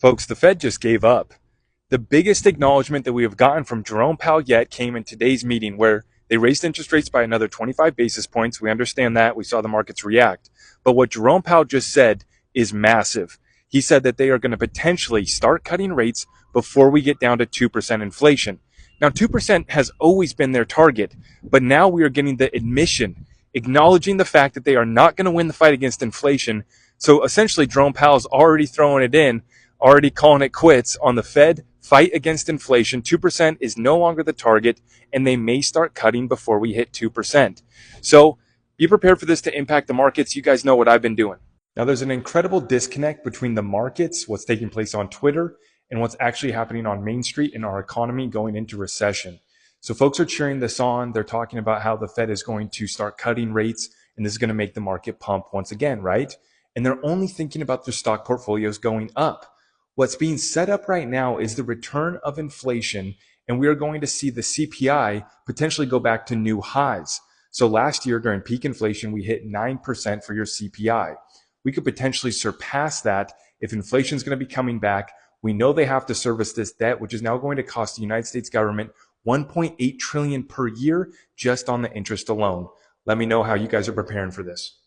Folks, the Fed just gave up. The biggest acknowledgement that we have gotten from Jerome Powell yet came in today's meeting, where they raised interest rates by another 25 basis points. We understand that. We saw the markets react. But what Jerome Powell just said is massive. He said that they are going to potentially start cutting rates before we get down to 2% inflation. Now, 2% has always been their target, but now we are getting the admission, acknowledging the fact that they are not going to win the fight against inflation. So essentially, Jerome Powell's already throwing it in, already calling it quits on the Fed fight against inflation. 2% is no longer the target, and they may start cutting before we hit 2%. So be prepared for this to impact the markets. You guys know what I've been doing. Now, there's an incredible disconnect between the markets, what's taking place on Twitter, and what's actually happening on Main Street in our economy going into recession. So folks are cheering this on. They're talking about how the Fed is going to start cutting rates, and this is going to make the market pump once again, right? And they're only thinking about their stock portfolios going up. What's being set up right now is the return of inflation, and we are going to see the CPI potentially go back to new highs. So last year during peak inflation, we hit 9% for your CPI. We could potentially surpass that if inflation is going to be coming back. We know they have to service this debt, which is now going to cost the United States government $1.8 trillion per year just on the interest alone. Let me know how you guys are preparing for this.